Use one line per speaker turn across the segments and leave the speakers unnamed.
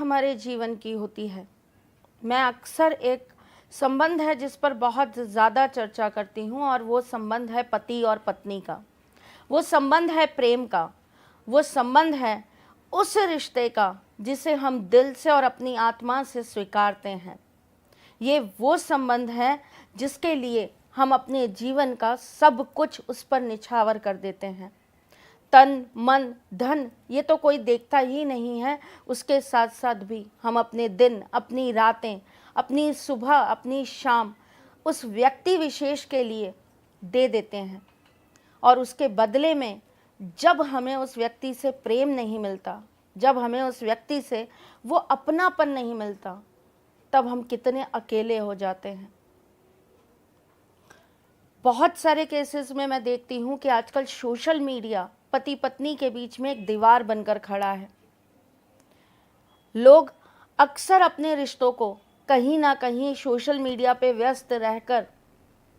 हमारे जीवन की होती है। मैं अक्सर एक संबंध है जिस पर बहुत ज़्यादा चर्चा करती हूँ और वो संबंध है पति और पत्नी का। वो संबंध है प्रेम का। वो संबंध है उस रिश्ते का जिसे हम दिल से और अपनी आत्मा से स्वीकारते हैं। ये वो संबंध है जिसके लिए हम अपने जीवन का सब कुछ उस पर निछावर कर देते हैं। तन, मन, धन ये तो कोई देखता ही नहीं है, उसके साथ साथ भी हम अपने दिन, अपनी रातें, अपनी सुबह, अपनी शाम उस व्यक्ति विशेष के लिए दे देते हैं। और उसके बदले में जब हमें उस व्यक्ति से प्रेम नहीं मिलता, जब हमें उस व्यक्ति से वो अपनापन नहीं मिलता, तब हम कितने अकेले हो जाते हैं। बहुत सारे केसेस में मैं देखती हूँ कि आजकल सोशल मीडिया पति पत्नी के बीच में एक दीवार बनकर खड़ा है। लोग अक्सर अपने रिश्तों को कहीं ना कहीं सोशल मीडिया पे व्यस्त रहकर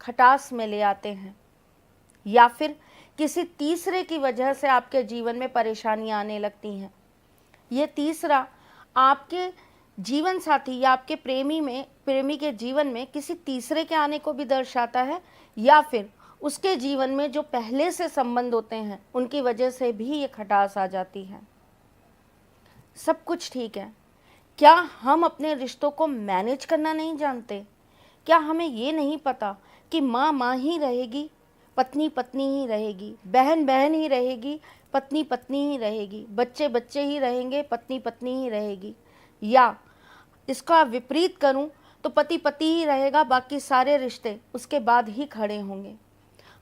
खटास में ले आते हैं, या फिर किसी तीसरे की वजह से आपके जीवन में परेशानियां आने लगती हैं। ये तीसरा आपके जीवन साथी या आपके प्रेमी के जीवन में किसी तीसरे के आने को भी दर्शाता है, या फिर उसके जीवन में जो पहले से संबंध होते हैं उनकी वजह से भी ये खटास आ जाती है। सब कुछ ठीक है, क्या हम अपने रिश्तों को मैनेज करना नहीं जानते? क्या हमें ये नहीं पता कि माँ माँ ही रहेगी, पत्नी पत्नी ही रहेगी, बहन बहन ही रहेगी, पत्नी पत्नी ही रहेगी, बच्चे बच्चे ही रहेंगे, पत्नी पत्नी ही रहेगी? या इसका विपरीत करूं तो पति पति ही रहेगा, बाकी सारे रिश्ते उसके बाद ही खड़े होंगे।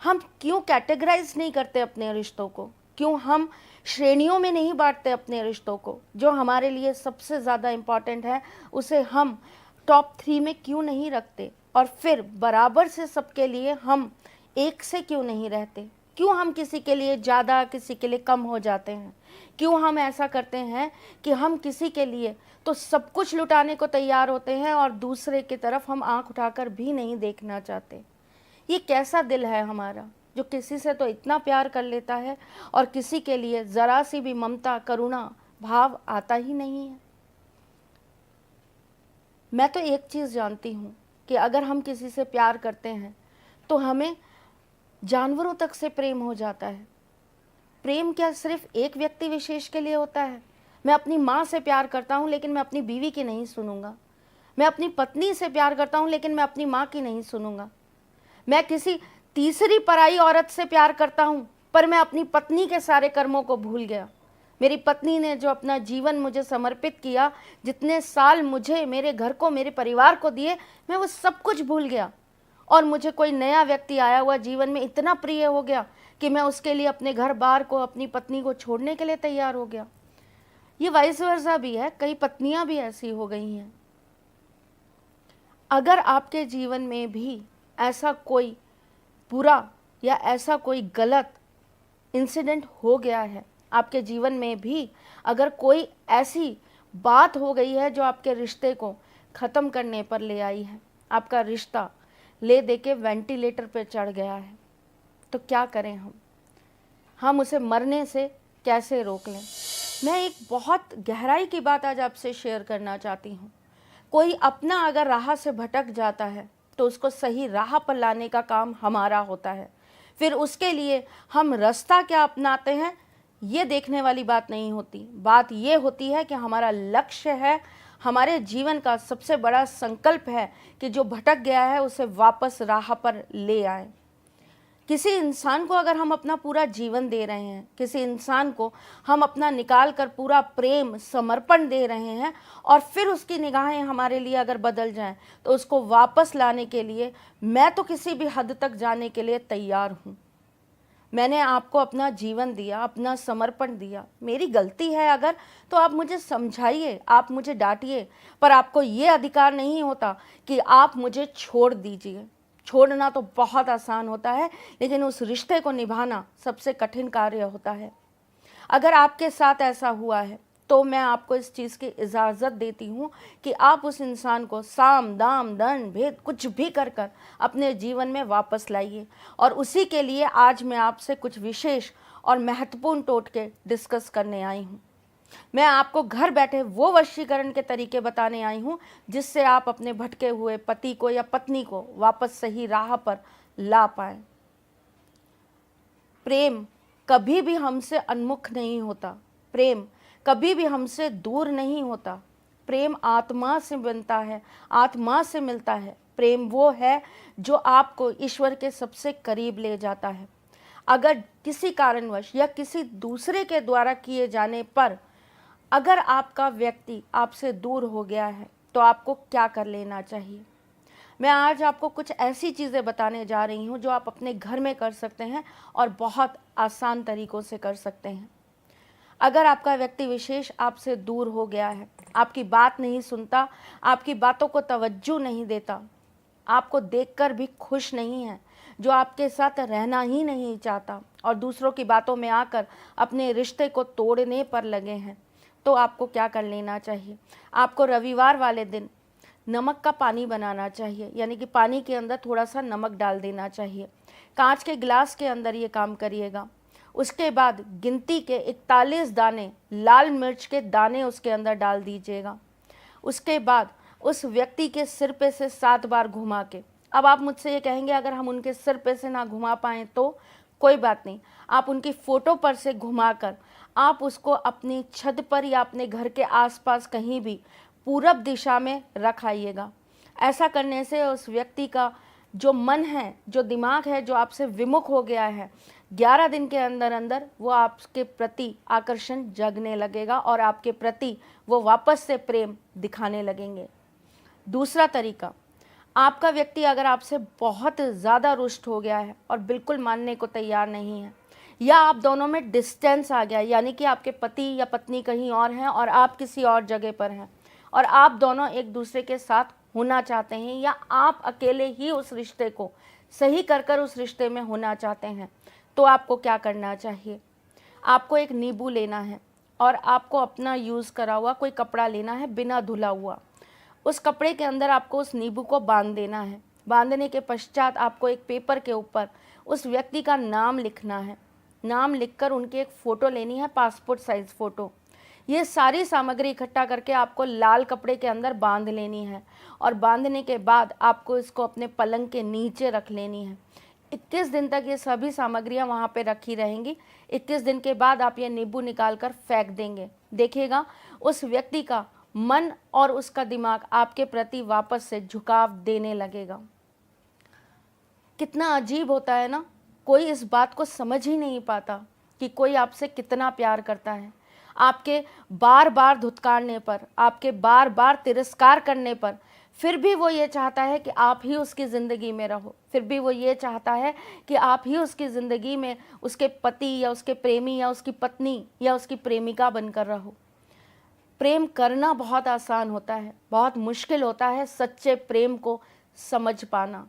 हम क्यों कैटेगराइज नहीं करते अपने रिश्तों को? क्यों हम श्रेणियों में नहीं बांटते अपने रिश्तों को? जो हमारे लिए सबसे ज़्यादा इम्पॉर्टेंट है उसे हम टॉप 3 में क्यों नहीं रखते? और फिर बराबर से सबके लिए हम एक से क्यों नहीं रहते? क्यों हम किसी के लिए ज़्यादा, किसी के लिए कम हो जाते हैं? क्यों हम ऐसा करते हैं कि हम किसी के लिए तो सब कुछ लुटाने को तैयार होते हैं और दूसरे की तरफ हम आंख उठाकर भी नहीं देखना चाहते? ये कैसा दिल है हमारा जो किसी से तो इतना प्यार कर लेता है और किसी के लिए ज़रा सी भी ममता, करुणा भाव आता ही नहीं है। मैं तो एक चीज़ जानती हूँ कि अगर हम किसी से प्यार करते हैं तो हमें जानवरों तक से प्रेम हो जाता है। प्रेम क्या सिर्फ एक व्यक्ति विशेष के लिए होता है? मैं अपनी माँ से प्यार करता हूँ लेकिन मैं अपनी बीवी की नहीं सुनूंगा। मैं अपनी पत्नी से प्यार करता हूँ लेकिन मैं अपनी माँ की नहीं सुनूंगा। मैं किसी तीसरी पराई औरत से प्यार करता हूँ पर मैं अपनी पत्नी के सारे कर्मों को भूल गया। मेरी पत्नी ने जो अपना जीवन मुझे समर्पित किया, जितने साल मुझे, मेरे घर को, मेरे परिवार को दिए, मैं वो सब कुछ भूल गया। और मुझे कोई नया व्यक्ति आया हुआ जीवन में इतना प्रिय हो गया कि मैं उसके लिए अपने घर बार को, अपनी पत्नी को छोड़ने के लिए तैयार हो गया। ये वाइस वर्सा भी है, कई पत्नियां भी ऐसी हो गई हैं। अगर आपके जीवन में भी ऐसा कोई बुरा या ऐसा कोई गलत इंसिडेंट हो गया है, आपके जीवन में भी अगर कोई ऐसी बात हो गई है जो आपके रिश्ते को ख़त्म करने पर ले आई है, आपका रिश्ता ले दे के वेंटिलेटर पर चढ़ गया है, तो क्या करें हम उसे मरने से कैसे रोक लें? मैं एक बहुत गहराई की बात आज आपसे शेयर करना चाहती हूँ। कोई अपना अगर राह से भटक जाता है तो उसको सही राह पर लाने का काम हमारा होता है। फिर उसके लिए हम रास्ता क्या अपनाते हैं ये देखने वाली बात नहीं होती। बात ये होती है कि हमारा लक्ष्य है, हमारे जीवन का सबसे बड़ा संकल्प है कि जो भटक गया है उसे वापस राह पर ले आए। किसी इंसान को अगर हम अपना पूरा जीवन दे रहे हैं, किसी इंसान को हम अपना निकाल कर पूरा प्रेम, समर्पण दे रहे हैं और फिर उसकी निगाहें हमारे लिए अगर बदल जाएं, तो उसको वापस लाने के लिए मैं तो किसी भी हद तक जाने के लिए तैयार हूँ। मैंने आपको अपना जीवन दिया, अपना समर्पण दिया। मेरी गलती है अगर, तो आप मुझे समझाइए, आप मुझे डांटिए, पर आपको ये अधिकार नहीं होता कि आप मुझे छोड़ दीजिए। छोड़ना तो बहुत आसान होता है, लेकिन उस रिश्ते को निभाना सबसे कठिन कार्य होता है। अगर आपके साथ ऐसा हुआ है तो मैं आपको इस चीज़ की इजाज़त देती हूँ कि आप उस इंसान को साम दाम दंड भेद कुछ भी कर कर अपने जीवन में वापस लाइए। और उसी के लिए आज मैं आपसे कुछ विशेष और महत्वपूर्ण टोटके डिस्कस करने आई हूँ। मैं आपको घर बैठे वो वशीकरण के तरीके बताने आई हूँ जिससे आप अपने भटके हुए पति को या पत्नी को वापस सही राह पर ला पाएं। प्रेम कभी भी हमसे उन्मुख नहीं होता, प्रेम कभी भी हमसे दूर नहीं होता। प्रेम आत्मा से बनता है, आत्मा से मिलता है। प्रेम वो है जो आपको ईश्वर के सबसे करीब ले जाता है। अगर किसी कारणवश या किसी दूसरे के द्वारा किए जाने पर अगर आपका व्यक्ति आपसे दूर हो गया है तो आपको क्या कर लेना चाहिए। मैं आज आपको कुछ ऐसी चीज़ें बताने जा रही हूँ जो आप अपने घर में कर सकते हैं और बहुत आसान तरीक़ों से कर सकते हैं। अगर आपका व्यक्ति विशेष आपसे दूर हो गया है, आपकी बात नहीं सुनता, आपकी बातों को तवज्जो नहीं देता, आपको देखकर भी खुश नहीं है, जो आपके साथ रहना ही नहीं चाहता और दूसरों की बातों में आकर अपने रिश्ते को तोड़ने पर लगे हैं, तो आपको क्या कर लेना चाहिए। आपको रविवार वाले दिन नमक का पानी बनाना चाहिए, यानी कि पानी के अंदर थोड़ा सा नमक डाल देना चाहिए। कांच के गिलास के अंदर ये काम करिएगा। उसके बाद गिनती के 41 दाने लाल मिर्च के दाने उसके अंदर डाल दीजिएगा। उसके बाद उस व्यक्ति के सिर पे से 7 बार घुमा के, अब आप मुझसे ये कहेंगे अगर हम उनके सिर पे से ना घुमा पाएँ तो कोई बात नहीं, आप उनकी फ़ोटो पर से घुमाकर आप उसको अपनी छत पर या अपने घर के आसपास कहीं भी पूरब दिशा में रख आइएगा। ऐसा करने से उस व्यक्ति का जो मन है, जो दिमाग है, जो आपसे विमुख हो गया है, 11 दिन के अंदर अंदर वो आपके प्रति आकर्षण जगने लगेगा और आपके प्रति वो वापस से प्रेम दिखाने लगेंगे। दूसरा तरीका, आपका व्यक्ति अगर आपसे बहुत ज़्यादा रुष्ट हो गया है और बिल्कुल मानने को तैयार नहीं है, या आप दोनों में डिस्टेंस आ गया, यानी कि आपके पति या पत्नी कहीं और हैं और आप किसी और जगह पर हैं और आप दोनों एक दूसरे के साथ होना चाहते हैं, या आप अकेले ही उस रिश्ते को सही कर उस रिश्ते में होना चाहते हैं, तो आपको क्या करना चाहिए। आपको एक नींबू लेना है और आपको अपना यूज़ करा हुआ कोई कपड़ा लेना है बिना धुला हुआ। उस कपड़े के अंदर आपको उस नींबू को बांध देना है। बांधने के पश्चात आपको एक पेपर के ऊपर उस व्यक्ति का नाम लिखना है। नाम लिखकर उनकी एक फ़ोटो लेनी है, पासपोर्ट साइज़ फ़ोटो। ये सारी सामग्री इकट्ठा करके आपको लाल कपड़े के अंदर बांध लेनी है और बांधने के बाद आपको इसको अपने पलंग के नीचे रख लेनी है। 21 दिन तक ये सभी सामग्रियां वहाँ पे रखी रहेंगी। 21 दिन के बाद आप ये नींबू निकाल कर फेंक देंगे। देखिएगा उस व्यक्ति का मन और उसका दिमाग आपके प्रति वापस से झुकाव देने लगेगा। कितना अजीब होता है ना, कोई इस बात को समझ ही नहीं पाता कि कोई आपसे कितना प्यार करता है। आपके बार बार धुतकारने पर, आपके बार बार तिरस्कार करने पर फिर भी वो ये चाहता है कि आप ही उसकी ज़िंदगी में रहो। फिर भी वो ये चाहता है कि आप ही उसकी ज़िंदगी में उसके पति या उसके प्रेमी या उसकी पत्नी या उसकी प्रेमिका बनकर रहो। प्रेम करना बहुत आसान होता है, बहुत मुश्किल होता है सच्चे प्रेम को समझ पाना।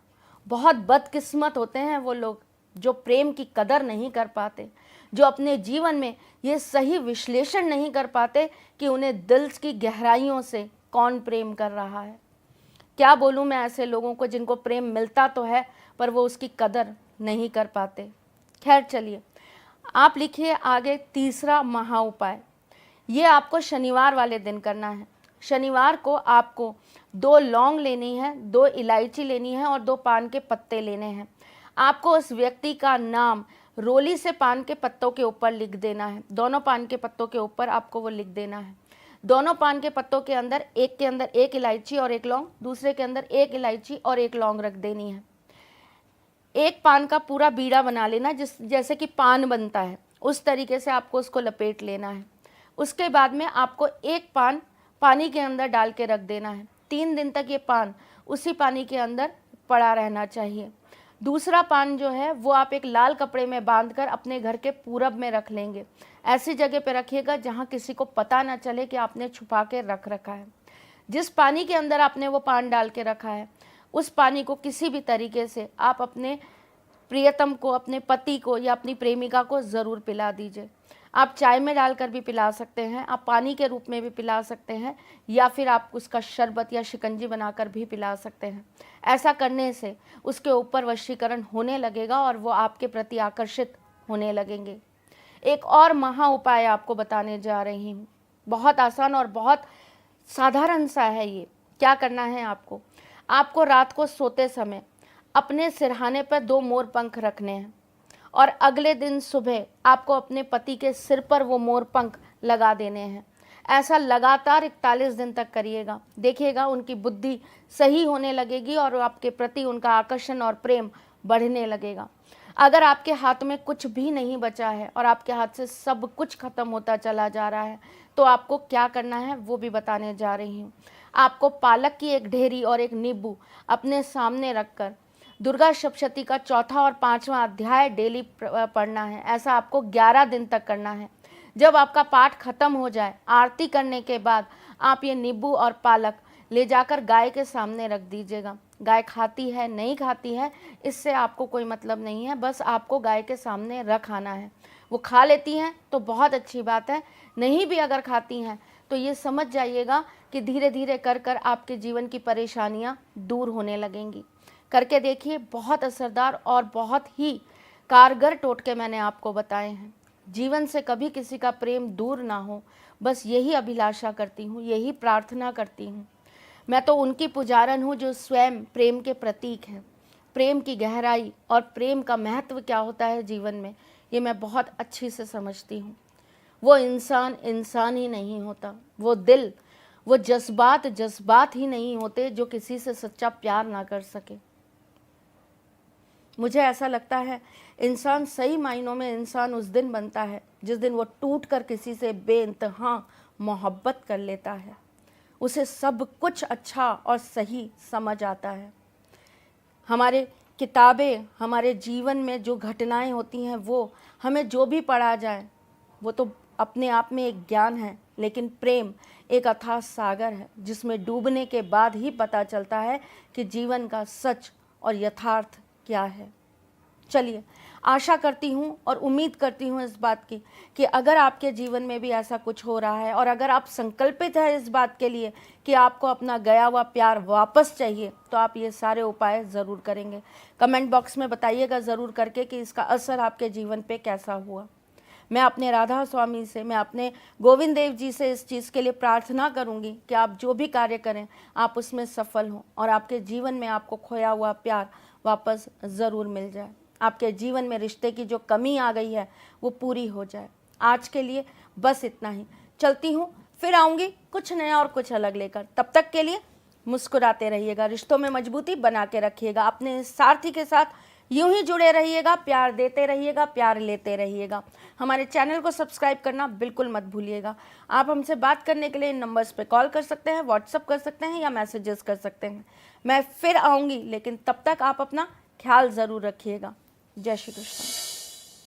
बहुत बदकिस्मत होते हैं वो लोग जो प्रेम की कदर नहीं कर पाते, जो अपने जीवन में ये सही विश्लेषण नहीं कर पाते कि उन्हें दिल की गहराइयों से कौन प्रेम कर रहा है। क्या बोलूँ मैं ऐसे लोगों को जिनको प्रेम मिलता तो है पर वो उसकी कदर नहीं कर पाते। खैर चलिए, आप लिखिए आगे तीसरा महा उपाय। ये आपको शनिवार वाले दिन करना है। शनिवार को आपको 2 लौंग लेनी है, 2 इलायची लेनी है और 2 पान के पत्ते लेने हैं। आपको उस व्यक्ति का नाम रोली से पान के पत्तों के ऊपर लिख देना है। दोनों पान के पत्तों के ऊपर आपको वो लिख देना है। दोनों पान के पत्तों के अंदर एक के अंदर 1 इलायची और 1 लौंग, दूसरे के अंदर 1 इलायची और 1 लौंग रख देनी है। एक पान का पूरा बीड़ा बना लेना, जैसे कि पान बनता है उस तरीके से आपको उसको लपेट लेना है। उसके बाद में आपको एक पान पानी के अंदर डाल के रख देना है। 3 दिन तक ये पान उसी पानी के अंदर पड़ा रहना चाहिए। दूसरा पान जो है वो आप एक लाल कपड़े में बांधकर अपने घर के पूरब में रख लेंगे। ऐसी जगह पे रखिएगा जहाँ किसी को पता ना चले कि आपने छुपा के रख रखा है। जिस पानी के अंदर आपने वो पान डाल के रखा है उस पानी को किसी भी तरीके से आप अपने प्रियतम को, अपने पति को या अपनी प्रेमिका को ज़रूर पिला दीजिए। आप चाय में डालकर भी पिला सकते हैं, आप पानी के रूप में भी पिला सकते हैं, या फिर आप उसका शरबत या शिकंजी बनाकर भी पिला सकते हैं। ऐसा करने से उसके ऊपर वशीकरण होने लगेगा और वो आपके प्रति आकर्षित होने लगेंगे। एक और महा उपाय आपको बताने जा रही हूँ। बहुत आसान और बहुत साधारण सा है ये। क्या करना है आपको, आपको रात को सोते समय अपने सिरहाने पर 2 मोर पंख रखने हैं और अगले दिन सुबह आपको अपने पति के सिर पर वो मोर पंख लगा देने हैं। ऐसा लगातार 41 दिन तक करिएगा, देखिएगा उनकी बुद्धि सही होने लगेगी और आपके प्रति उनका आकर्षण और प्रेम बढ़ने लगेगा। अगर आपके हाथ में कुछ भी नहीं बचा है और आपके हाथ से सब कुछ खत्म होता चला जा रहा है, तो आपको क्या करना है वो भी बताने जा रही हूँ। आपको पालक की एक ढेरी और एक नींबू अपने सामने रखकर दुर्गा सप्तशती का 4था और 5वां अध्याय डेली पढ़ना है। ऐसा आपको 11 दिन तक करना है। जब आपका पाठ खत्म हो जाए, आरती करने के बाद आप ये नींबू और पालक ले जाकर गाय के सामने रख दीजिएगा। गाय खाती है नहीं खाती है इससे आपको कोई मतलब नहीं है, बस आपको गाय के सामने रख आना है। वो खा लेती हैं तो बहुत अच्छी बात है, नहीं भी अगर खाती हैं तो ये समझ जाइएगा कि धीरे धीरे कर कर आपके जीवन की परेशानियाँ दूर होने लगेंगी। करके देखिए, बहुत असरदार और बहुत ही कारगर टोटके मैंने आपको बताए हैं। जीवन से कभी किसी का प्रेम दूर ना हो, बस यही अभिलाषा करती हूँ, यही प्रार्थना करती हूँ। मैं तो उनकी पुजारन हूँ जो स्वयं प्रेम के प्रतीक हैं। प्रेम की गहराई और प्रेम का महत्व क्या होता है जीवन में, ये मैं बहुत अच्छी से समझती हूँ। वो इंसान इंसान ही नहीं होता, वो दिल, वो जज्बात ही नहीं होते जो किसी से सच्चा प्यार ना कर सके। मुझे ऐसा लगता है इंसान सही मायनों में इंसान उस दिन बनता है जिस दिन वो टूट कर किसी से बेइंतहा मोहब्बत कर लेता है। उसे सब कुछ अच्छा और सही समझ आता है। हमारे किताबें, हमारे जीवन में जो घटनाएं होती हैं, वो हमें जो भी पढ़ा जाए वो तो अपने आप में एक ज्ञान है, लेकिन प्रेम एक अथाह सागर है जिसमें डूबने के बाद ही पता चलता है कि जीवन का सच और यथार्थ क्या है। चलिए, आशा करती हूँ और उम्मीद करती हूँ इस बात की कि अगर आपके जीवन में भी ऐसा कुछ हो रहा है और अगर आप संकल्पित हैं इस बात के लिए कि आपको अपना गया हुआ प्यार वापस चाहिए, तो आप ये सारे उपाय ज़रूर करेंगे। कमेंट बॉक्स में बताइएगा ज़रूर करके कि इसका असर आपके जीवन पे कैसा हुआ। मैं अपने राधा स्वामी से, मैं अपने गोविंद देव जी से इस चीज़ के लिए प्रार्थना करूंगी कि आप जो भी कार्य करें आप उसमें सफल हों और आपके जीवन में आपको खोया हुआ प्यार वापस ज़रूर मिल जाए। आपके जीवन में रिश्ते की जो कमी आ गई है वो पूरी हो जाए। आज के लिए बस इतना ही, चलती हूँ, फिर आऊँगी कुछ नया और कुछ अलग लेकर। तब तक के लिए मुस्कुराते रहिएगा, रिश्तों में मजबूती बना के रखिएगा, अपने सारथी के साथ यूं ही जुड़े रहिएगा, प्यार देते रहिएगा, प्यार लेते रहिएगा। हमारे चैनल को सब्सक्राइब करना बिल्कुल मत भूलिएगा। आप हमसे बात करने के लिए इन नंबर्स पे कॉल कर सकते हैं, व्हाट्सअप कर सकते हैं या मैसेजेस कर सकते हैं। मैं फिर आऊँगी, लेकिन तब तक आप अपना ख्याल ज़रूर रखिएगा। जय श्री कृष्ण।